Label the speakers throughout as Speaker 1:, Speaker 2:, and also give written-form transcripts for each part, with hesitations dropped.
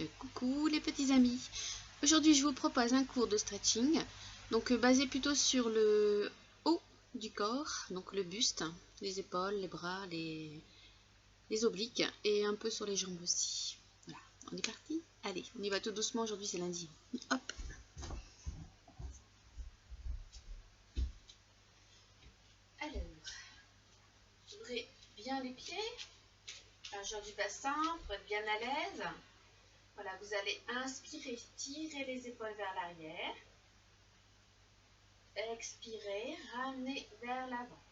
Speaker 1: Coucou les petits amis. Aujourd'hui je vous propose un cours de stretching, donc basé plutôt sur le haut du corps, donc le buste, les épaules, les bras, les obliques et un peu sur les jambes aussi. Voilà, on est parti. Allez, on y va tout doucement, aujourd'hui c'est lundi. Hop. Alors, ouvrez bien les pieds, largeur du bassin pour être bien à l'aise. Voilà, vous allez inspirer, tirer les épaules vers l'arrière. Expirez, ramenez vers l'avant.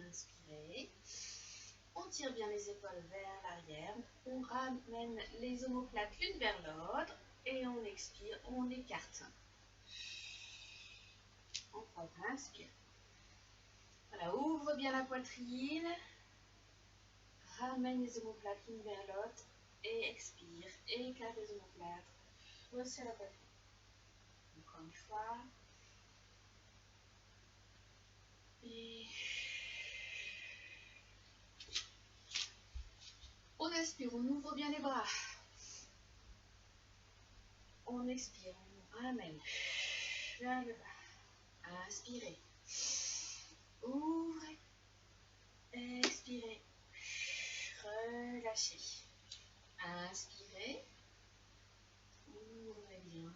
Speaker 1: Inspirez. On tire bien les épaules vers l'arrière. On ramène les omoplates l'une vers l'autre. Et on expire, on écarte. Encore, inspire. Voilà, ouvre bien la poitrine. Ramène les omoplates l'une vers l'autre. Et expire, écarte les omoplates. Resserre la poitrine. Encore une fois. Et on inspire, on ouvre bien les bras. On expire, on ramène vers le bas. Inspirez. Ouvrez. Expirez. Relâchez. Inspirez. Ouvrez bien.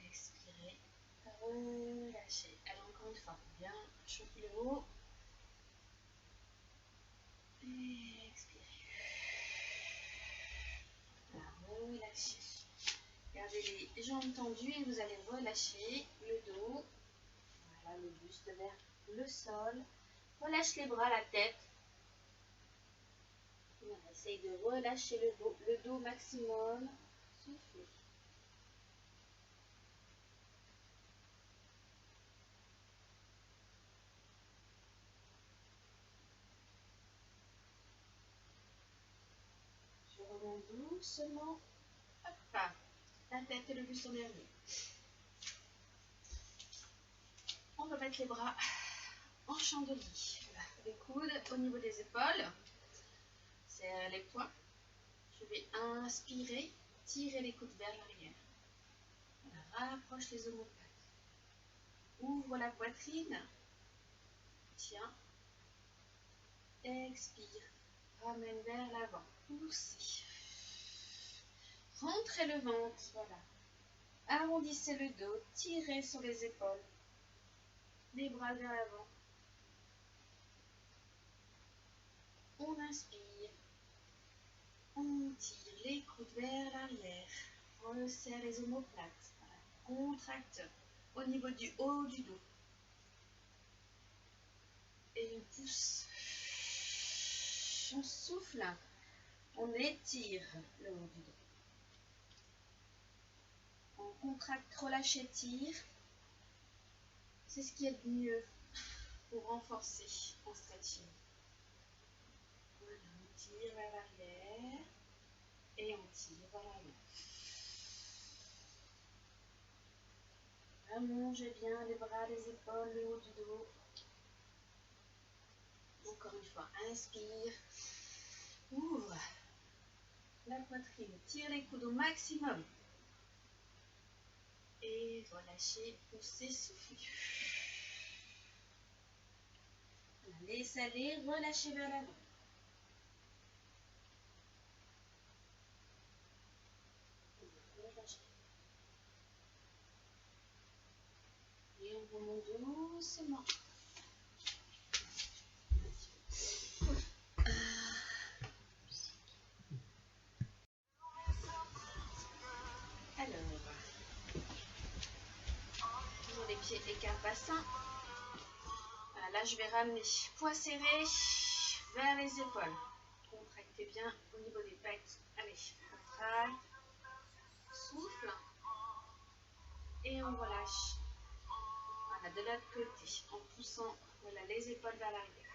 Speaker 1: Expirez. Relâchez. Allez, encore une fois. Bien chauffer le haut. Expirez. Voilà, relâchez. Gardez les jambes tendues et vous allez relâcher le dos. Voilà, le buste vers le sol. Relâche les bras, la tête. Voilà, essaye de relâcher le dos maximum. Soufflez. Je remonte doucement. Hop, la tête et le buste en dernier. On va mettre les bras en chandelier. Voilà. Les coudes au niveau des épaules. Serre les poings. Je vais inspirer, tirer les coudes vers l'arrière. Voilà, rapproche les omoplates. Ouvre la poitrine. Tiens. Expire. Ramène vers l'avant. Poussez. Rentrez le ventre. Voilà. Arrondissez le dos. Tirez sur les épaules. Les bras vers l'avant. On inspire. On tire les coudes vers l'arrière. Resserre les omoplates. Voilà. Contracte au niveau du haut du dos. Et on pousse. On souffle. On étire le haut du dos. On contracte, relâche, étire. C'est ce qui est de mieux pour renforcer en stretching. Voilà, on tire vers l'arrière et on tire vers l'avant. Allongez bien les bras, les épaules, le haut du dos. Encore une fois, inspire. Ouvre la poitrine, tire les coudes au maximum. Et relâchez, poussez, soufflez. Laissez aller, relâchez vers l'avant. Et on remonte doucement. Alors, toujours les pieds écart bassin. Voilà, là, je vais ramener poids serré vers les épaules. Contractez bien au niveau des pecs. Allez, contracte. Souffle. Et on relâche. Voilà, de l'autre côté, en poussant voilà, les épaules vers l'arrière.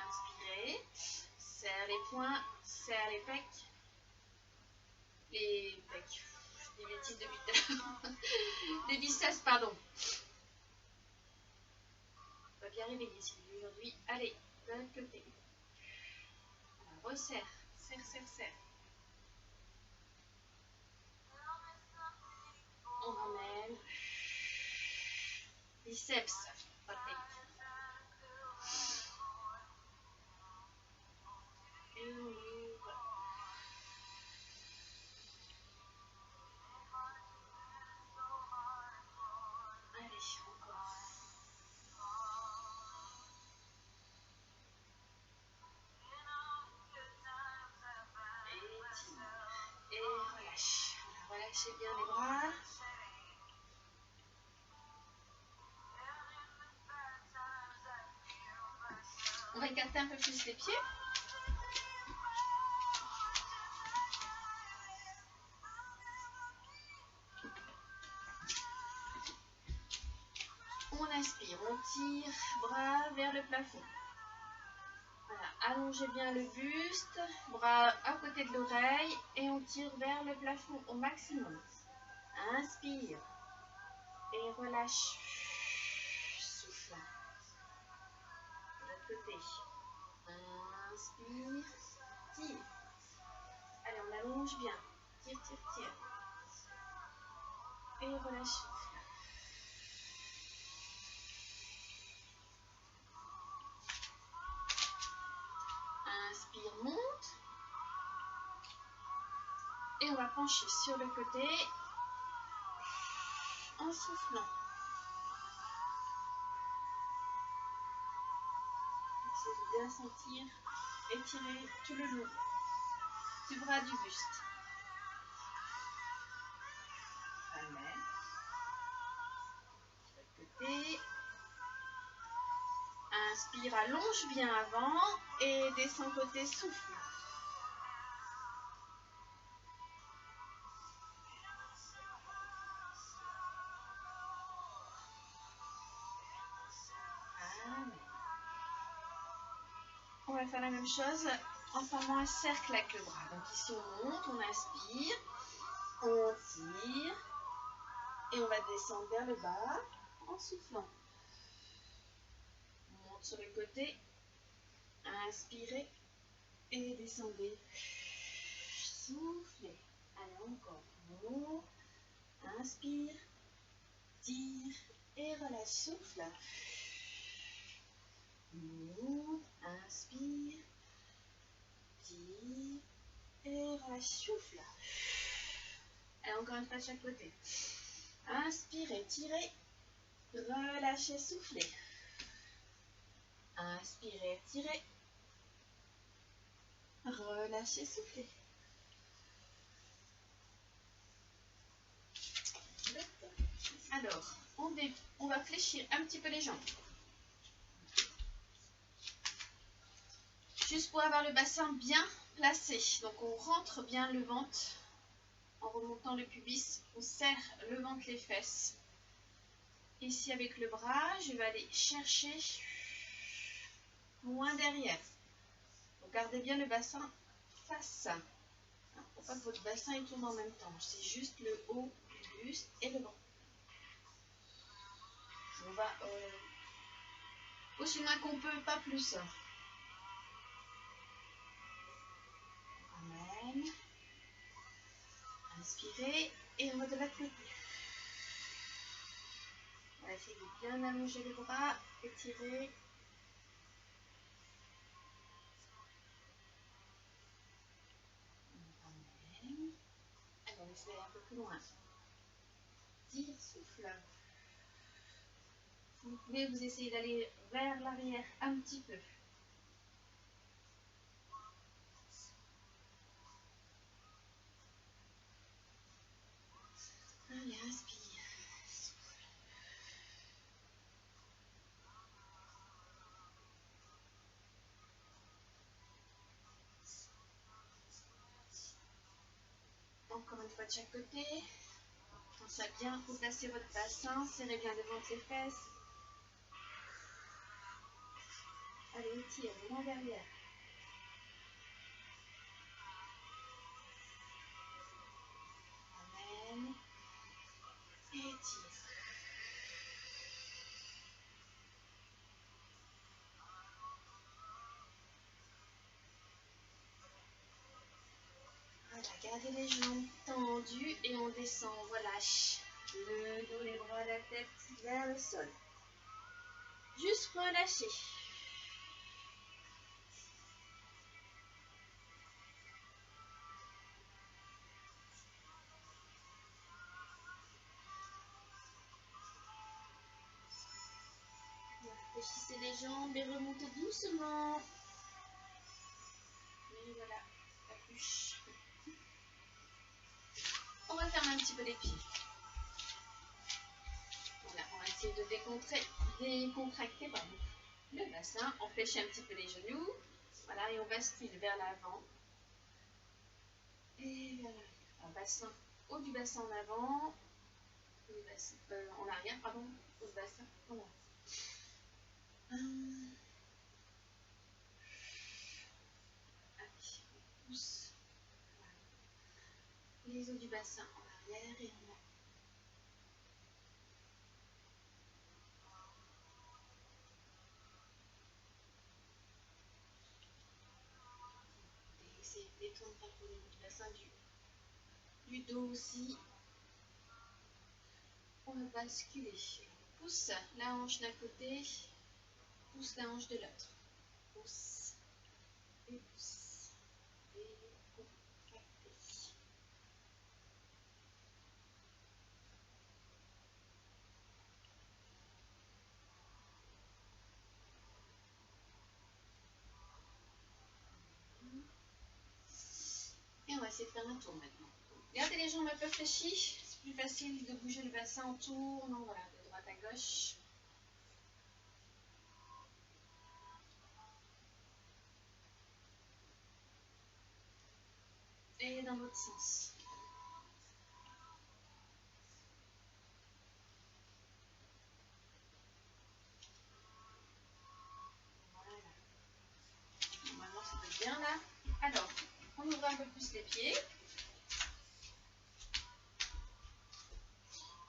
Speaker 1: Inspirez. Serre les poings, serre les pecs. Les pecs. Des bêtises depuis tout à l'heure. Les biceps, pardon. On va bien réveiller si aujourd'hui. Allez, de l'autre côté. resserre, serre, serre, serre. On ramène. Biceps, rotate. Et on ouvre. Allez, encore. Et relâche. Relâchez bien les bras. On va écarter un peu plus les pieds. On inspire, on tire, bras vers le plafond. Voilà, allongez bien le buste, bras à côté de l'oreille et on tire vers le plafond au maximum. Inspire et relâche. Souffle. De l'autre côté. Inspire, tire. Allez, on allonge bien. Tire, tire, tire. Et relâche, souffle. Inspire, monte. Et on va pencher sur le côté en soufflant. Essayez de bien sentir étirer tout le long du bras du buste. Amen. De l'autre côté. Inspire, allonge bien avant et descend côté souffle. Amen. On va faire la même chose en formant un cercle avec le bras. Donc ici on monte, on inspire, on tire et on va descendre vers le bas en soufflant. On monte sur le côté, inspirez et descendez. Soufflez. Allez encore. Monte, inspire, tire et relâche. Souffle. Monte, inspire, tire et relâche. Souffle. Allez, encore une fois de chaque côté. Inspirez, tirez, relâchez, soufflez. Inspirez, tirez, relâchez, soufflez. Alors, on va fléchir un petit peu les jambes. Juste pour avoir le bassin bien placé. Donc on rentre bien le ventre en remontant le pubis. On serre le ventre, les fesses. Ici avec le bras, je vais aller chercher loin derrière. Donc gardez bien le bassin face. Il ne faut pas que votre bassin il tourne en même temps. C'est juste le haut du buste et le ventre. On va aussi loin qu'on peut, pas plus. Amen. Inspirez et on va de l'autre côté. On va essayer de bien allonger les bras, étirer. Amen. Allez, on essaie un peu plus loin. Tire, souffle. Si vous pouvez, vous essayez d'aller vers l'arrière un petit peu. Allez, inspire. Encore une fois de chaque côté. Pensez à bien replacer votre bassin, serrez bien le ventre, les fesses. Allez, étire, loin derrière. Amen. Et étire. Voilà, gardez les jambes tendues et on descend, on relâche. Le dos, les bras, la tête vers le sol. Juste relâcher. Fléchissez les jambes et remontez doucement. Et voilà, la bûche. On va fermer un petit peu les pieds. Voilà, on va essayer de décontracter le bassin. On fléchit un petit peu les genoux. Voilà, et on bascule vers l'avant. Et vers l'arrière. Bassin, haut du bassin en avant. Bassin, en arrière, pardon. Haut du bassin en avant. Allez, on pousse. Voilà. Les os du bassin en arrière et en avant. Essayez de détendre un peu le du bassin du dos aussi. On va basculer. Pousse la hanche d'un côté, pousse la hanche de l'autre. Pousse et pousse. Et contractez. Et on va essayer de faire un tour maintenant. Gardez les jambes un peu fléchies. C'est plus facile de bouger le bassin en tournant, voilà, de droite à gauche. Et dans l'autre sens. Voilà. Normalement, ça peut être bien là. Alors, on ouvre un peu plus les pieds.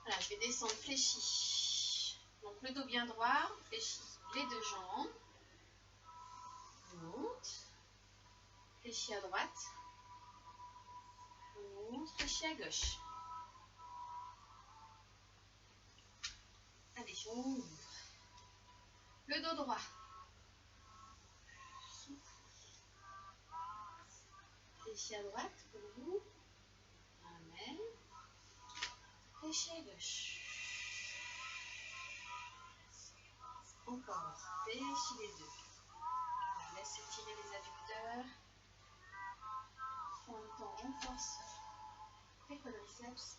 Speaker 1: Voilà, je vais descendre fléchi. Donc le dos bien droit, fléchi les deux jambes. Monte. Fléchi à droite. Monte, fléchi à gauche. Allez, on ouvre. Le dos droit. Fléchi à droite pour vous. Amen. Fléchi à gauche. Encore. Fléchi les deux. Voilà, laissez tirer les adducteurs. En même temps, renforce les quadriceps.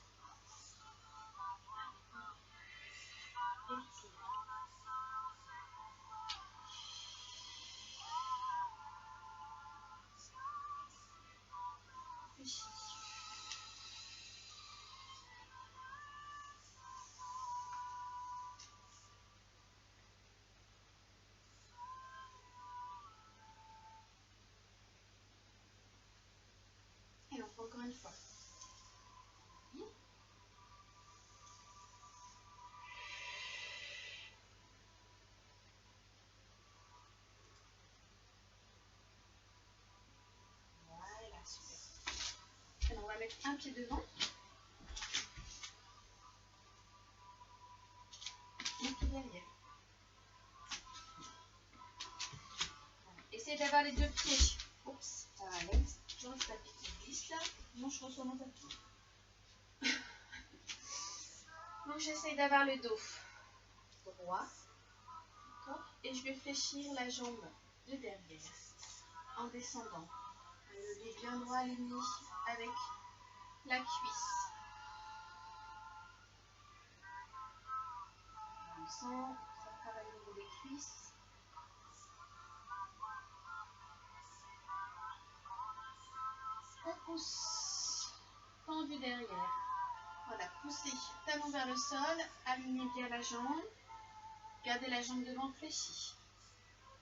Speaker 1: Étire. Fléchi. Et on fait encore une fois. Voilà, super. Alors on va mettre un pied devant. Un pied derrière. Essayez d'avoir les deux pieds. Oups, ça va aller. Toujours le tapis qui glisse là. Non, je reçois mon tapis. Donc j'essaye d'avoir le dos droit. Et je vais fléchir la jambe de derrière en descendant. Le dos bien droit aligné avec la cuisse. On sent, ça travaille au niveau des cuisses. On pousse, tendu derrière. Voilà, poussez, talon vers le sol, alignez bien la jambe. Gardez la jambe devant fléchie.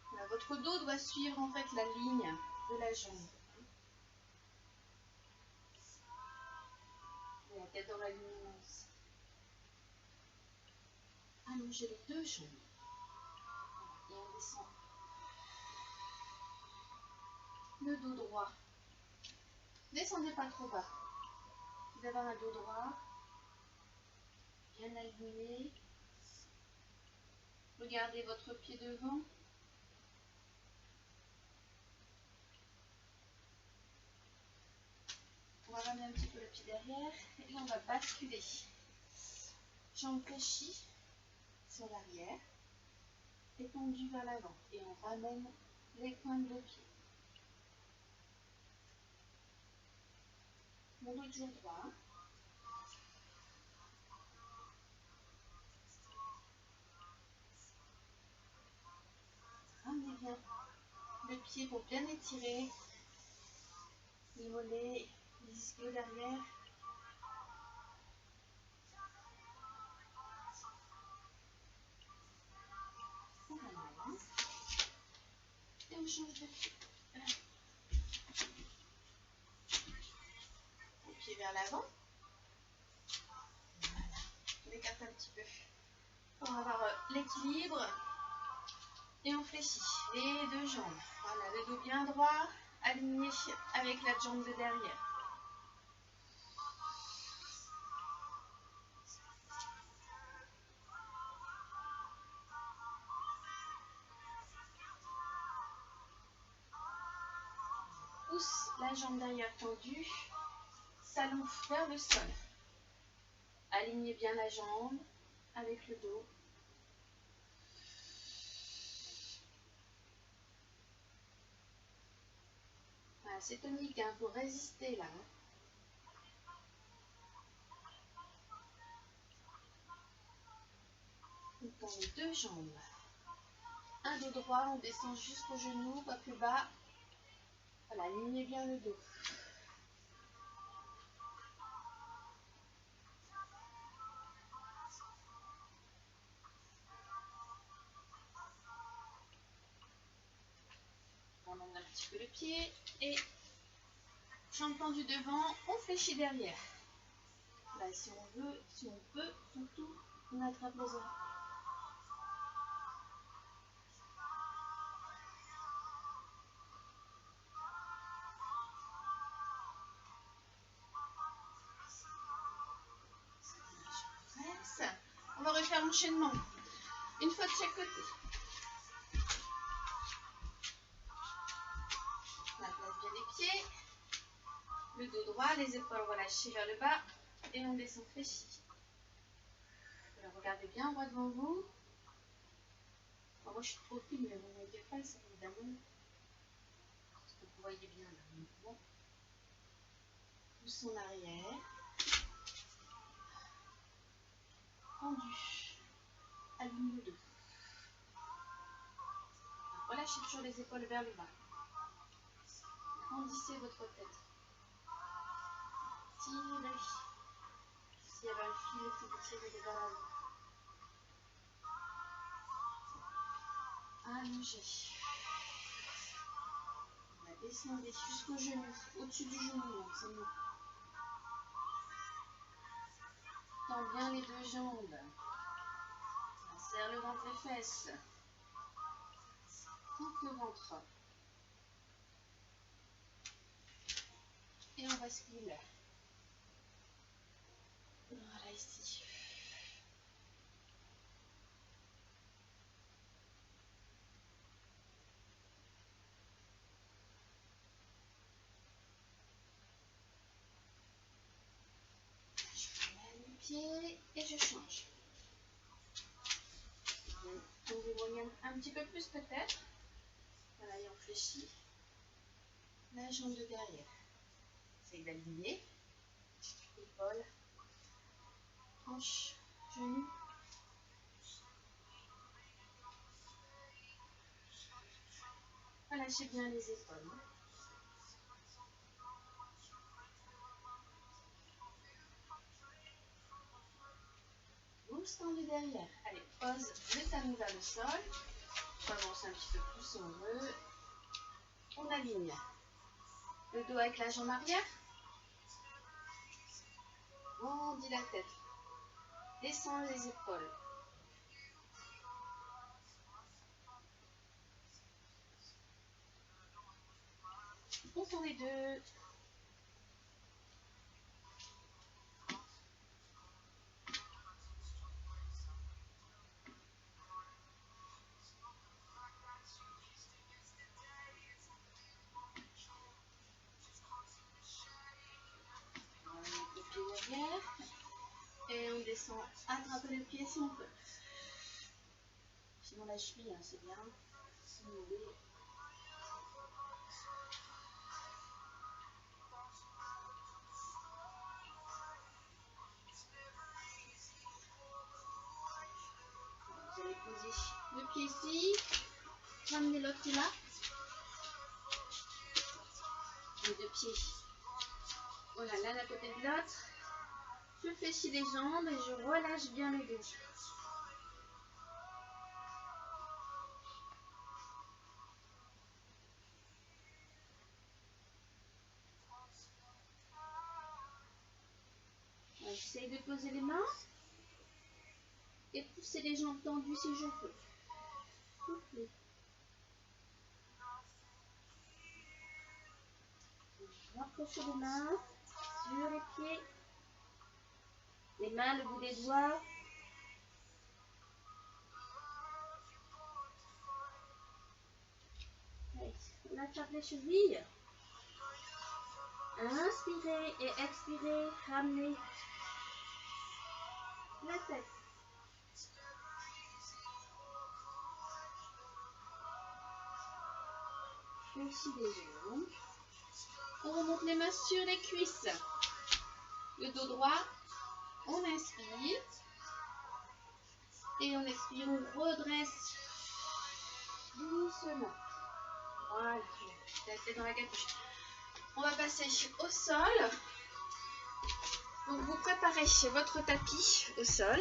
Speaker 1: Voilà, votre dos doit suivre en fait la ligne de la jambe. Et la tête dans l'alignement aussi. Allongez les deux jambes. Et on descend. Le dos droit. Descendez pas trop bas. Vous avez un dos droit, bien aligné. Regardez votre pied devant. On va ramener un petit peu le pied derrière. Et là, on va basculer. Jambes fléchies sur l'arrière. Étendu vers l'avant. Et on ramène les pointes de pied. Mon dos est toujours droit. Ramenez bien le pied pour bien étirer les mollets, les ischios derrière. On ramène. Et on change de pied. Le pied vers l'avant. Voilà. On écarte un petit peu pour avoir l'équilibre. Et on fléchit les deux jambes. Voilà, le dos bien droit, aligné avec la jambe de derrière. Pousse la jambe derrière tendue, talon vers le sol. Alignez bien la jambe avec le dos. Voilà, c'est tonique, hein, pour résister là. On tend les deux jambes. Un dos droit, on descend jusqu'au genou, pas plus bas. Voilà, alignez bien le dos. On ramène un petit peu le pied et jambes tendues devant, on fléchit derrière. Là, si on veut, si on peut, surtout, on attrape les oreilles. On va refaire l'enchaînement. Une fois de chaque côté. On place bien les pieds. Le dos droit, les épaules relâchées vers le bas. Et on descend fléchi. Alors regardez bien droit devant vous. Alors, moi je suis trop fine, mais vous mettez face évidemment. Parce que vous voyez bien le mouvement. Pousse en arrière. Tendu. Aligne le dos. Relâchez toujours les épaules vers le bas. Grandissez votre tête. Tirez. S'il y avait un fil, vous tirez vers l'avant. Allongez. On va descendre jusqu'au genou, au-dessus du genou, c'est bon. Tends bien les deux jambes. On serre le ventre et fesses. Tente le ventre. Et on bascule. Voilà ici. Je ramène le pied et je change. On vous voyez un petit peu plus peut-être. Voilà, et on fléchit la jambe de derrière. Essayez d'aligner. Épaule, hanche, genou. Relâchez bien les épaules. Pousse tendu derrière. Allez, pose le talon vers le sol. On avance un petit peu plus si on veut. On aligne le dos avec la jambe arrière. Grandis la tête. Descends les épaules. On tourne les deux. redescend, attrapez le pied si on peut. Sinon la cheville, hein, c'est bien. Simuler. Vous allez poser le pied ici, ramenez l'autre là. Les deux pieds. Voilà, l'un à côté de l'autre. Je fléchis les jambes et je relâche bien le dos. J'essaie de poser les mains et pousser les jambes tendues si je peux. Soufflez. Rapprochez les mains sur les pieds. Les mains, le bout des doigts. On attrape les chevilles. Inspirez et expirez. Ramenez la tête. Fléchis les jambes. On remonte les mains sur les cuisses. Le dos droit. On inspire. Et on expire. On redresse doucement. Voilà. La tête dans la capuche. On va passer au sol. Donc vous préparez votre tapis au sol.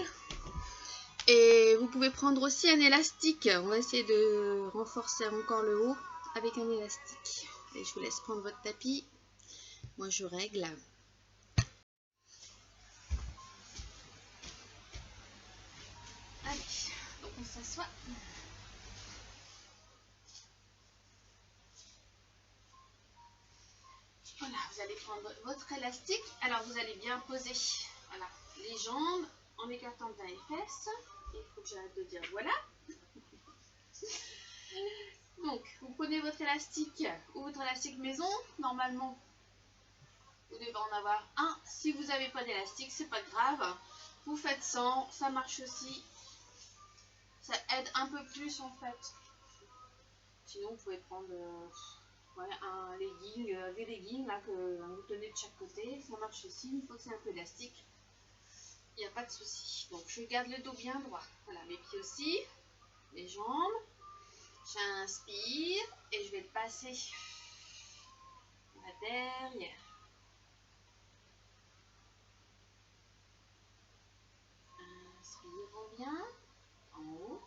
Speaker 1: Et vous pouvez prendre aussi un élastique. On va essayer de renforcer encore le haut avec un élastique. Et je vous laisse prendre votre tapis. Moi je règle. Allez, donc on s'assoit. Voilà, vous allez prendre votre élastique. Alors vous allez bien poser voilà, les jambes en écartant bien les fesses. Il faut que j'arrête de dire voilà. Donc vous prenez votre élastique ou votre élastique maison. Normalement, vous devez en avoir un. Si vous n'avez pas d'élastique, c'est pas grave. Vous faites 100, ça marche aussi. Ça aide un peu plus en fait. Sinon, vous pouvez prendre un legging, des leggings là, que vous tenez de chaque côté. Ça marche aussi. Une fois que c'est un peu élastique, il n'y a pas de souci. Donc, je garde le dos bien droit. Voilà, mes pieds aussi, les jambes. J'inspire et je vais le passer derrière. Inspire, revient en haut.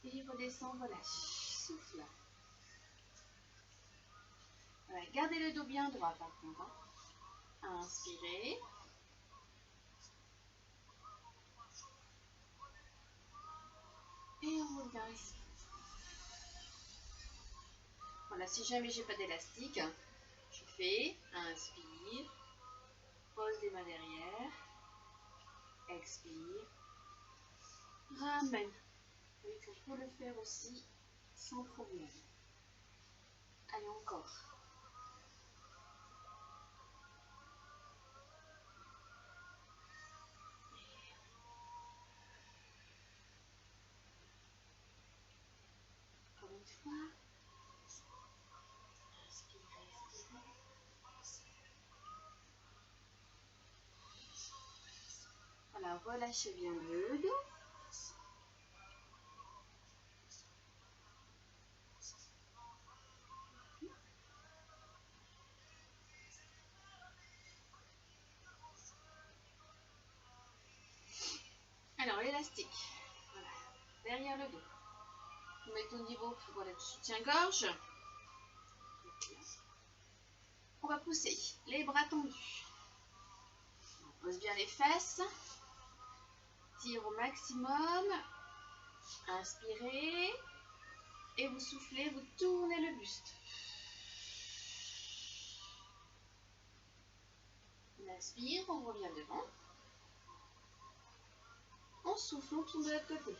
Speaker 1: Et redescend, relâche. Souffle. Voilà, gardez le dos bien droit par contre. Hein. Inspirez. Et on revient ici. Voilà, si jamais j'ai pas d'élastique, je fais inspire, pose les mains derrière, expire, ramène. Oui, on peut le faire aussi sans problème. Allez, encore. Encore une fois. Inspirez, expirez. Voilà, relâchez bien le dos. Alors, l'élastique. Voilà, derrière le dos. Vous mettez au niveau voilà, du soutien-gorge. On va pousser les bras tendus. On pose bien les fesses. Tire au maximum. Inspirez. Et vous soufflez, vous tournez le buste. On inspire, on revient devant. On souffle, on tourne de l'autre côté.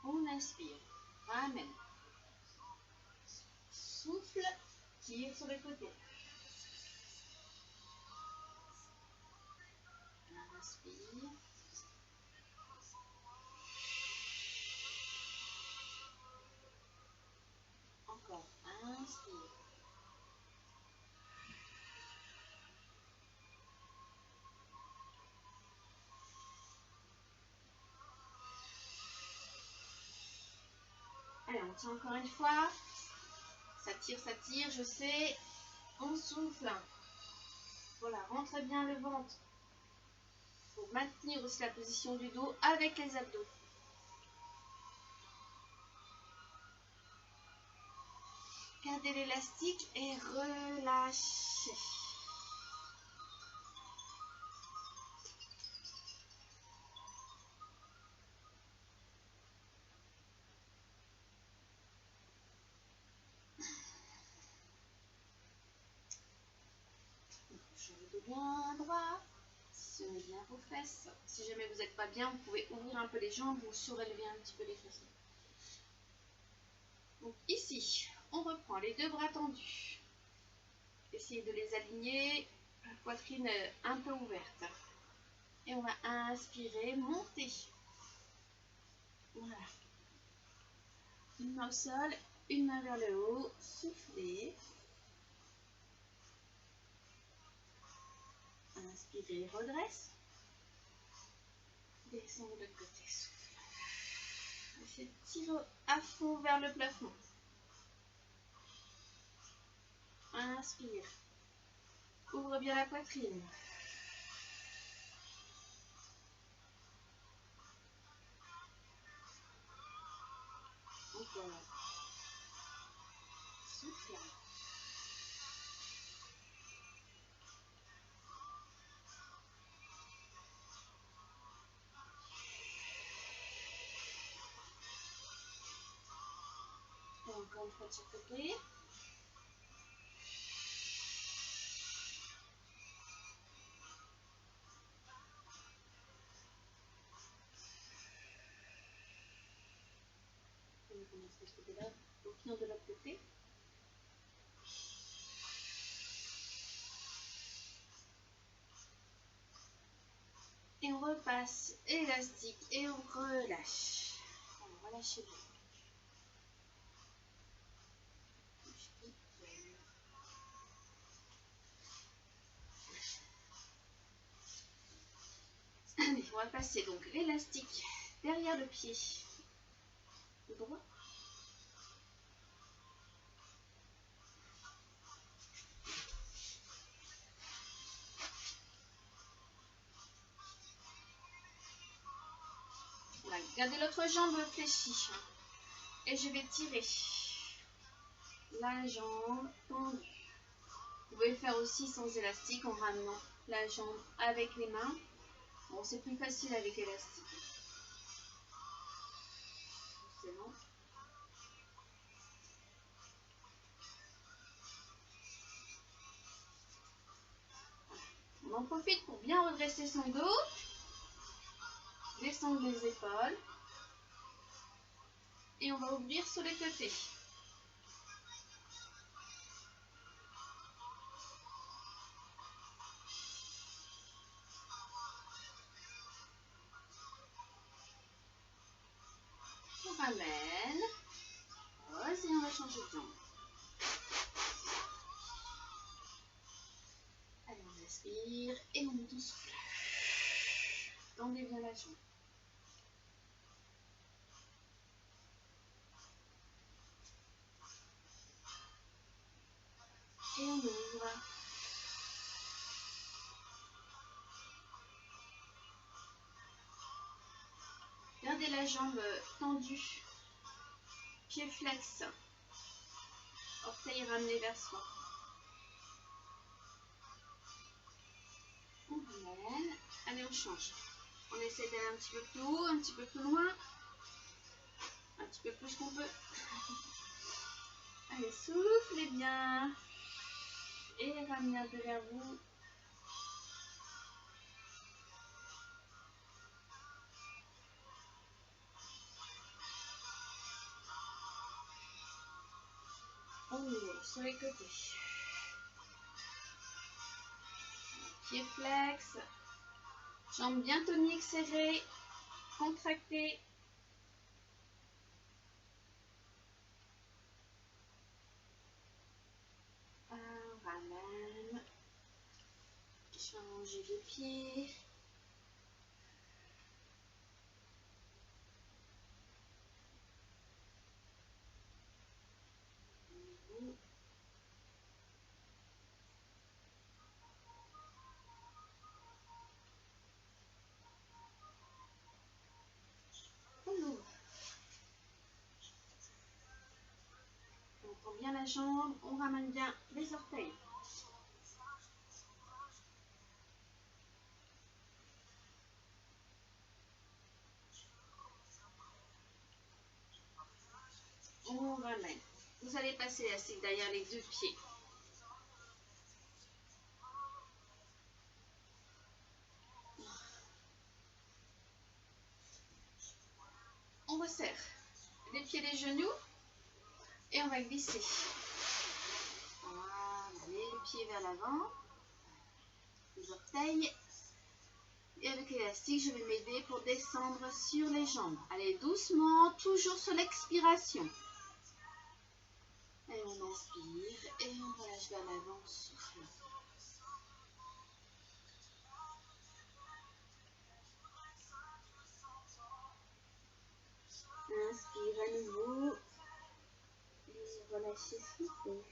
Speaker 1: On inspire, ramène. Souffle, tire sur le côté. inspire. Encore, inspire. Allez, on tient encore une fois. Ça tire, je sais. On souffle. Voilà, rentre bien le ventre. Pour maintenir aussi la position du dos avec les abdos. Gardez l'élastique et relâchez. Bouchez le dos bien droit. Tenez bien vos fesses. Si jamais vous n'êtes pas bien, vous pouvez ouvrir un peu les jambes ou surélever un petit peu les fesses. Donc ici, on reprend les deux bras tendus. Essayez de les aligner, la poitrine un peu ouverte. Et on va inspirer, monter. Voilà. Une main au sol, une main vers le haut, soufflez. Inspirez, redresse. Descendez de l'autre côté, souffle. Essayez de tirer à fond vers le plafond. Inspire. Ouvre bien la poitrine. Encore. Souffle. Et encore une fois de chaque côté. On commence de ce côté-là, au pied de l'autre côté. Et on repasse élastique et on relâche. On relâche bien. Allez, on va passer donc l'élastique derrière le pied droit. Voilà, gardez l'autre jambe fléchie. Et je vais tirer la jambe tendue. Vous pouvez le faire aussi sans élastique en ramenant la jambe avec les mains. Bon, c'est plus facile avec l'élastique. C'est bon. On en profite pour bien redresser son dos. Descendre les épaules. Et on va ouvrir sur les côtés. On ramène. Pose et on va changer de jambe. Allez, on respire et on monte en souffle. Tendez bien la jambe. Et on ouvre. Gardez la jambe tendue. Pied flex. Orteil ramené vers soi. On ramène. Allez, on change. On essaie d'aller un petit peu plus haut, un petit peu plus loin. Un petit peu plus qu'on peut. Allez, soufflez bien. Et ramenez un peu vers vous. On ouvre sur les côtés. Pied flex. Jambes bien toniques, serrées, contractées. On ramène. Je vais ranger les pieds. On ouvre. On prend bien la jambe, on ramène bien les orteils. On ramène. Vous allez passer l'élastique derrière les deux pieds. On resserre les pieds, les genoux et on va glisser. Voilà, les pieds vers l'avant, les orteils. Et avec l'élastique, je vais m'aider pour descendre sur les jambes. Allez, doucement, toujours sur l'expiration. Et on inspire et on relâche vers l'avant, souffle. Inspire à nouveau et relâchez, souffle.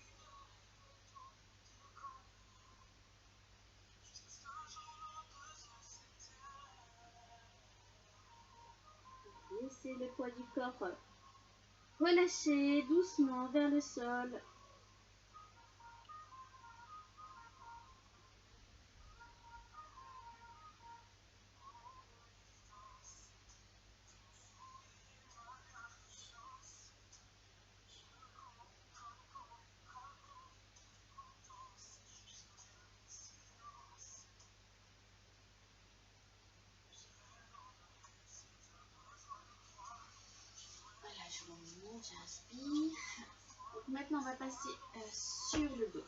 Speaker 1: Laissez le poids du corps relâcher doucement vers le sol. Voilà, je remonte, j'inspire. Donc maintenant, on va passer sur le dos.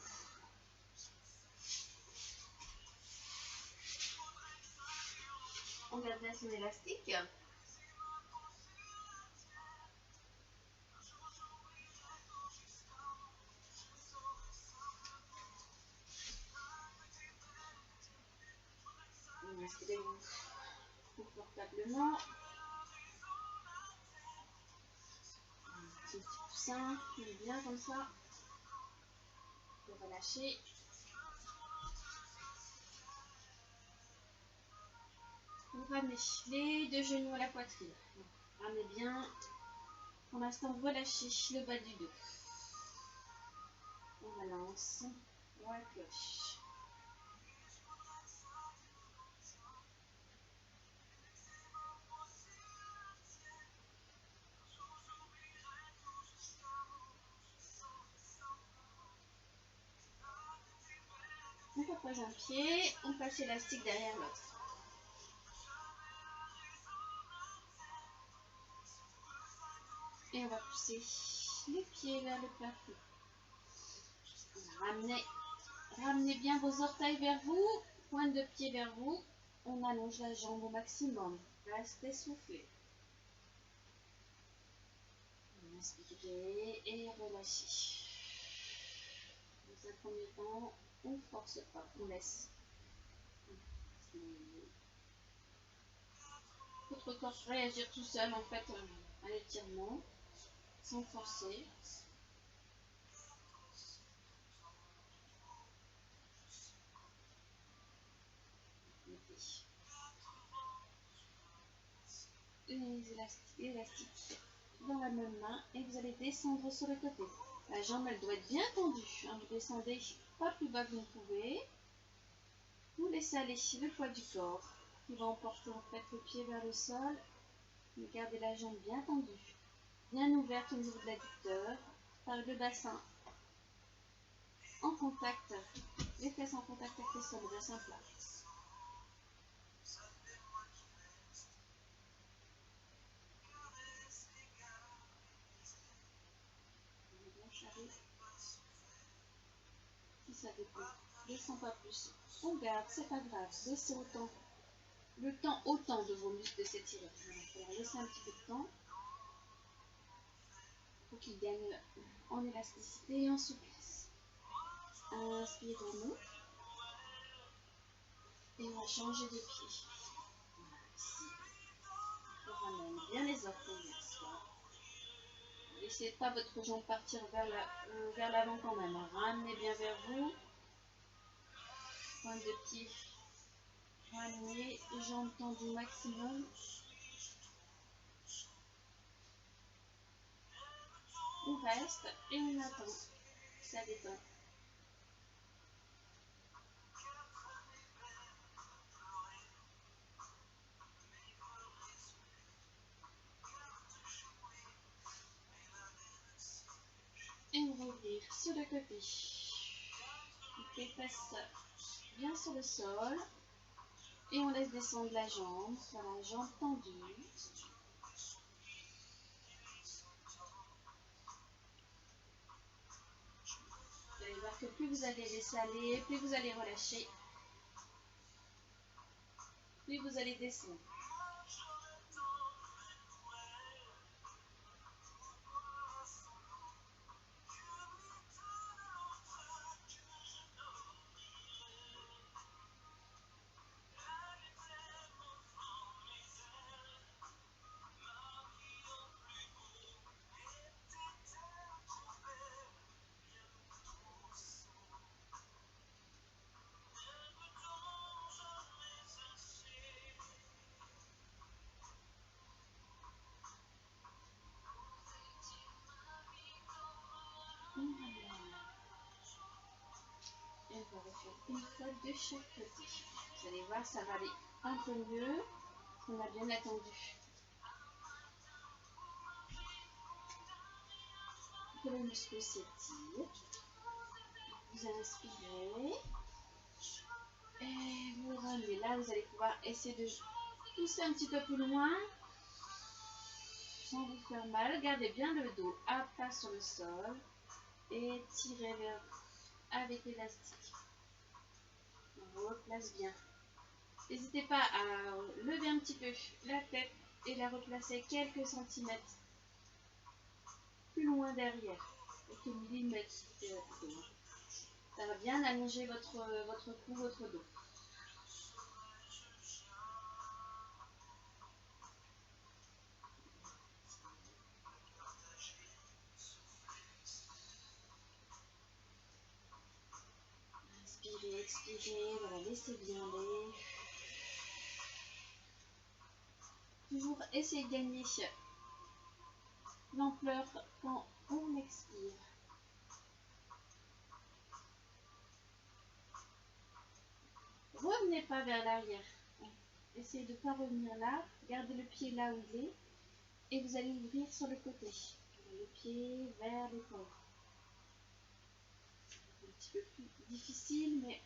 Speaker 1: On garde bien son élastique. Installez-vous confortablement. Un petit coussin, bien comme ça. Pour relâcher. On ramener les deux genoux à la poitrine. Ramenez bien. Pour l'instant, relâchez le bas du dos. On balance. On accroche. On propose un pied, on passe l'élastique derrière l'autre. Et on va pousser les pieds vers le plafond. Ramenez bien vos orteils vers vous, pointe de pied vers vous. On allonge la jambe au maximum. Restez soufflé. Inspirez et relâchez. Dans un premier temps, on ne force pas, on laisse. Votre corps réagir tout seul en fait à l'étirement, sans forcer. Les élastiques dans la même main et vous allez descendre sur le côté. La jambe elle doit être bien tendue. Vous descendez pas plus bas que vous pouvez. Vous laissez aller le poids du corps qui va emporter en fait le pied vers le sol. Mais gardez la jambe bien tendue, bien ouverte au niveau de l'adducteur, par le bassin en contact, les fesses en contact avec le sol, le bassin plat. Si ça dépend, descend pas plus. On garde, c'est pas grave, laissez autant le temps autant de vos muscles de s'étirer. Il va laisser un petit peu de temps pour qu'ils gagnent en élasticité et en souplesse. Inspirez-nous. Et on va changer de pied. Voilà, ici. On ramène bien les orteils vers soi. Ne laissez pas votre jambe partir vers l'avant quand même. Ramenez bien vers vous. Pointe de pied. Ramenez, jambes tendues maximum. On reste et on attend. Ça détend. Et on va ouvrir sur le côté. Les fesses bien sur le sol. Et on laisse descendre la jambe. Voilà, jambe tendue. Vous allez voir que plus vous allez laisser aller, plus vous allez relâcher, plus vous allez descendre. Et on va refaire une fois de chaque côté. Vous allez voir, ça va aller un peu mieux. On a bien attendu. Que le muscle s'étire. Vous inspirez. Et vous ramenez. Là, vous allez pouvoir essayer de pousser un petit peu plus loin. Sans vous faire mal. Gardez bien le dos à plat sur le sol. Et tirez vers avec l'élastique. On replace bien. N'hésitez pas à lever un petit peu la tête et la replacer quelques centimètres plus loin derrière. Quelques millimètres. Ça va bien allonger votre cou, votre dos. Inspirez, expirez, voilà, laissez bien aller. Toujours essayez de gagner l'ampleur quand on expire. Revenez pas vers l'arrière. Essayez de ne pas revenir là. Gardez le pied là où il est. Et vous allez ouvrir sur le côté. Le pied vers l'épaule. Un petit peu plus difficile, mais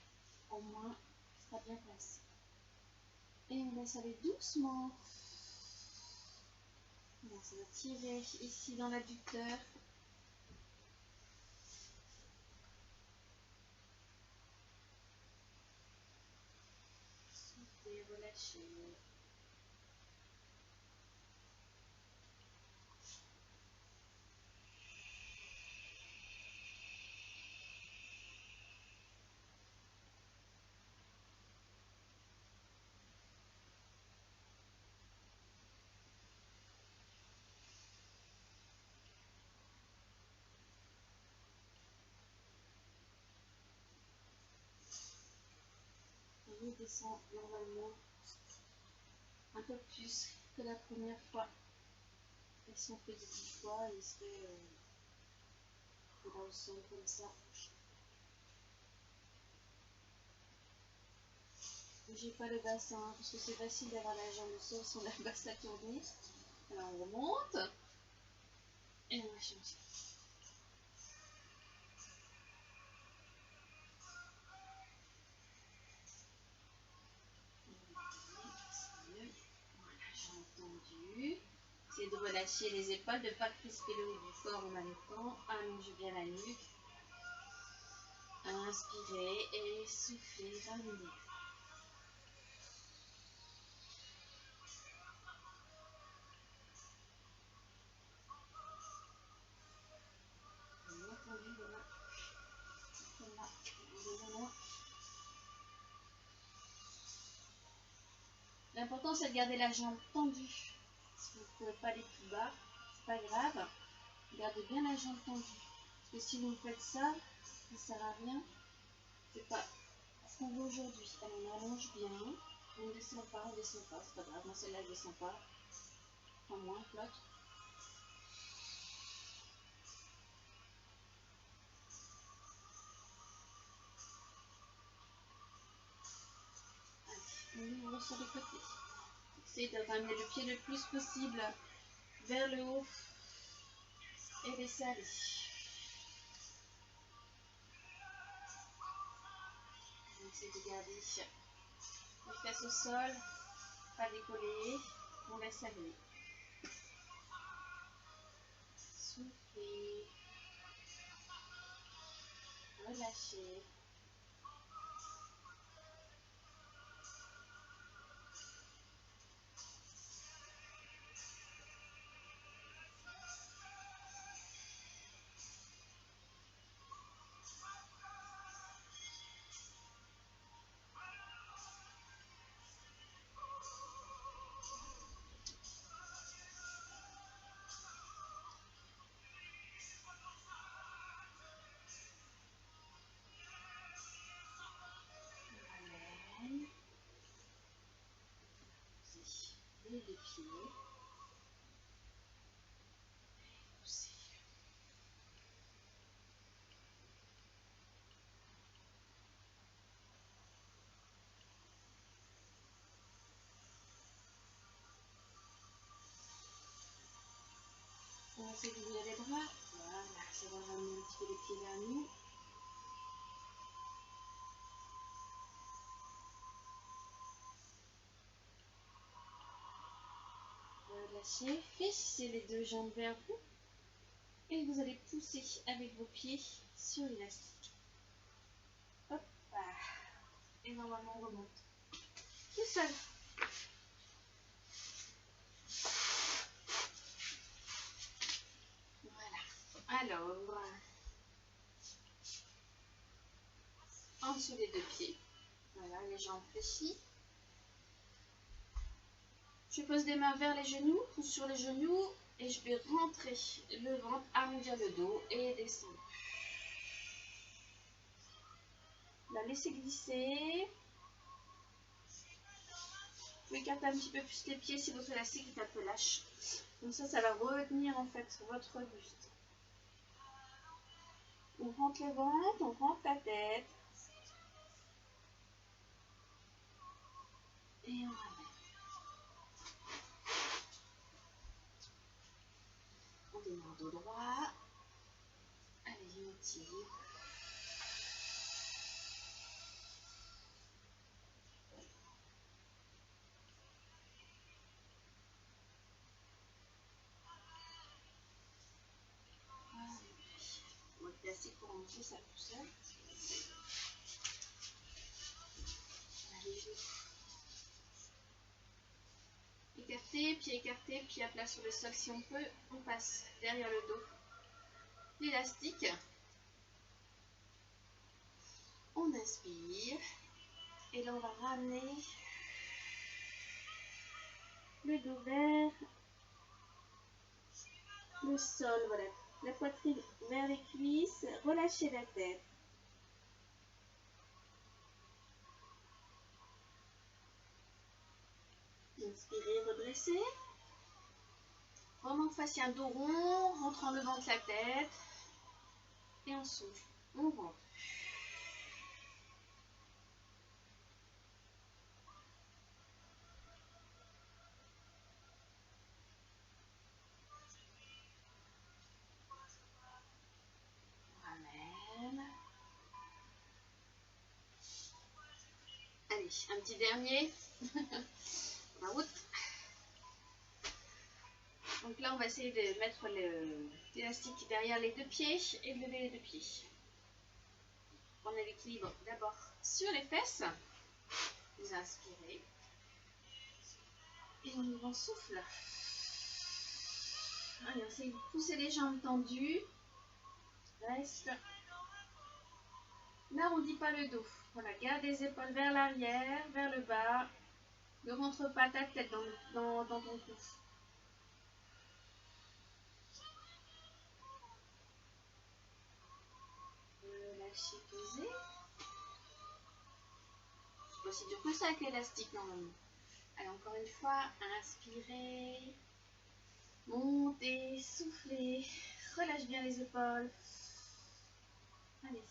Speaker 1: au moins, ça sera bien placé. Et on laisse aller doucement. Voilà, ça va tirer ici dans l'adducteur. Soufflez, relâchez. On descend normalement un peu plus que la première fois. Et si on fait 10 fois, il serait là au sol comme ça. Bougez pas le bassin parce que c'est facile d'avoir la jambe au sol si on la basse à tourner. Alors on remonte et on va changer. Voilà, jambe tendue. Essayez de relâcher les épaules, de ne pas crisper le haut du corps en même temps. Allongez bien la nuque. Inspirez et soufflez, ramenez. L'important c'est de garder la jambe tendue. Si vous ne pouvez pas aller plus bas, c'est pas grave. Gardez bien la jambe tendue. Parce que si vous faites ça, ça ne sert à rien. C'est pas ce qu'on veut aujourd'hui. Allez, on allonge bien. On ne descend pas, c'est pas grave. Moi celle-là je ne descends pas. En moins que l'autre. Allez, on ouvre sur les côtés. Essayez de ramener le pied le plus possible vers le haut et laisser aller. On essaie de garder les fesses au sol, pas décoller, on laisse aller. Soufflez, relâchez. Les deux pieds. Poussez. On va essayer d'ouvrir les bras. Voilà, ça va ramener un petit peu les pieds vers nous. Relâchez, fléchissez les deux jambes vers vous. Et vous allez pousser avec vos pieds sur l'élastique. Hop là. Et normalement on remonte. Tout seul. Voilà. Alors, en dessous les deux pieds. Voilà, les jambes fléchies. Je pose des mains vers les genoux ou sur les genoux et je vais rentrer le ventre, arrondir le dos et descendre. La laisser glisser. Vous pouvez écarter un petit peu plus les pieds si votre élastique est un peu lâche. Comme ça, ça va retenir en fait votre buste. On rentre le ventre, on rentre la tête. Et on ramène. On démarre dos droit. Allez, je motive. On va être assez pour manger ça tout seul. Allez, écarté, pied à plat sur le sol si on peut. On passe derrière le dos l'élastique. On inspire. Et là, on va ramener le dos vers le sol. Voilà. La poitrine vers les cuisses. Relâchez la tête. Inspirez, redressez. Vraiment fasse un dos rond, rentre en levant de la tête. Et on souffle. On rentre. Ramène. Allez, un petit dernier. En route. Donc là, on va essayer de mettre l'élastique derrière les deux pieds et de lever les deux pieds. Prenez l'équilibre d'abord sur les fesses. Vous inspirez. Et on ouvre en souffle. Allez, on essaye de pousser les jambes tendues. Reste. N'arrondis pas le dos. Voilà, garde les épaules vers l'arrière, vers le bas. Ne rentre pas ta tête dans ton cou. Lâcher, poser. C'est pas si dur que ça avec l'élastique normalement. Allez, encore une fois, inspirez. Montez, soufflez. Relâche bien les épaules. Allez,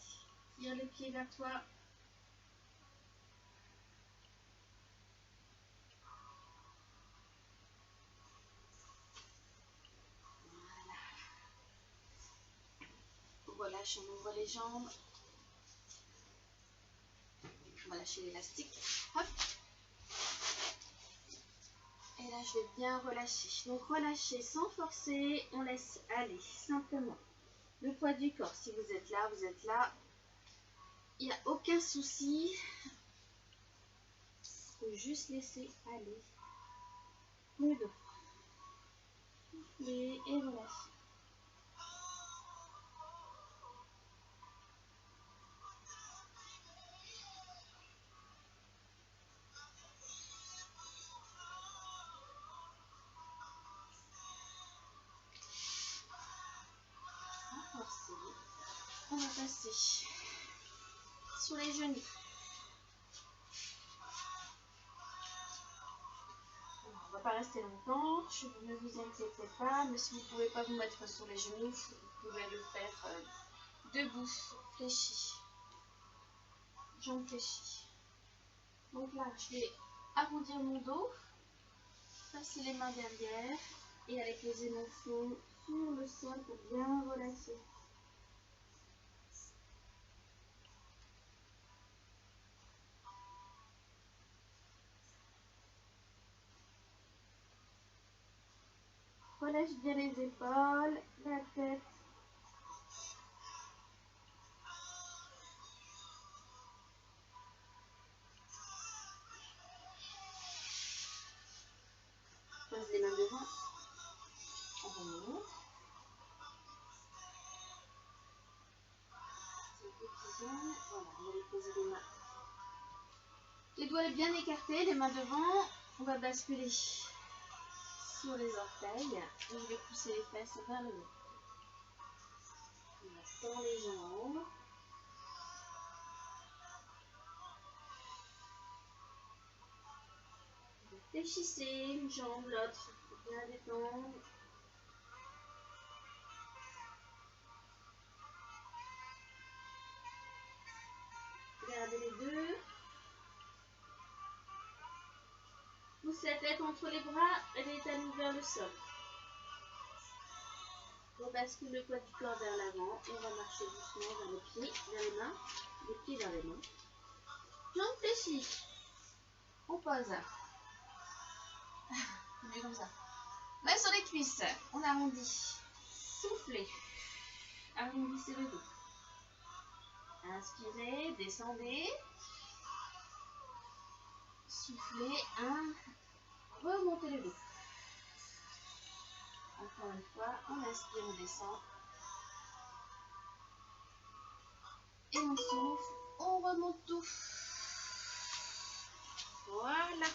Speaker 1: tire les pieds vers toi. Relâche, on ouvre les jambes. On va lâcher l'élastique. Hop. Et là, je vais bien relâcher. Donc, relâcher sans forcer. On laisse aller simplement le poids du corps. Si vous êtes là, vous êtes là. Il n'y a aucun souci. Il faut juste laisser aller le dos. Soufflez et relâchez. On va passer sur les genoux. Alors, on ne va pas rester longtemps, ne vous inquiétez pas, mais si vous ne pouvez pas vous mettre sur les genoux, vous pouvez le faire debout, fléchi, jambes fléchies. Donc là, je vais arrondir mon dos, passer les mains derrière et aller poser mon front sur le sol pour bien relâcher. Relâche bien les épaules, la tête. Pose les mains devant. On remonte. Voilà, on va les poser les mains. Les doigts bien écartés, les mains devant. On va basculer sur les orteils. Et je vais pousser les fesses vers le haut. On va tendre les jambes. Fléchissez une jambe, l'autre. Bien détendre. Gardez les deux. Pousse la tête entre les bras et les talons vers le sol. On bascule le poids du corps vers l'avant et on va marcher doucement vers les pieds, vers les mains, les pieds vers les mains. Jambes fléchies. On pose. On est comme ça. Main sur les cuisses. On arrondit. Soufflez. Arrondissez le dos. Inspirez, descendez. Soufflez. Remontez le dos. Encore une fois, on inspire, on descend. Et on souffle, on remonte tout. Voilà.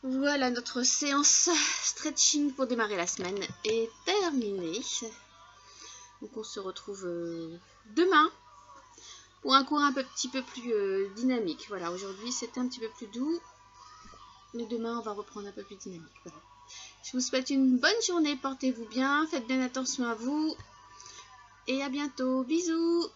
Speaker 1: Voilà, notre séance stretching pour démarrer la semaine est terminée. Donc on se retrouve demain pour un cours un petit peu plus dynamique. Voilà, aujourd'hui c'était un petit peu plus doux. Mais demain on va reprendre un peu plus dynamique. Voilà. Je vous souhaite une bonne journée, portez-vous bien, faites bien attention à vous. Et à bientôt, bisous.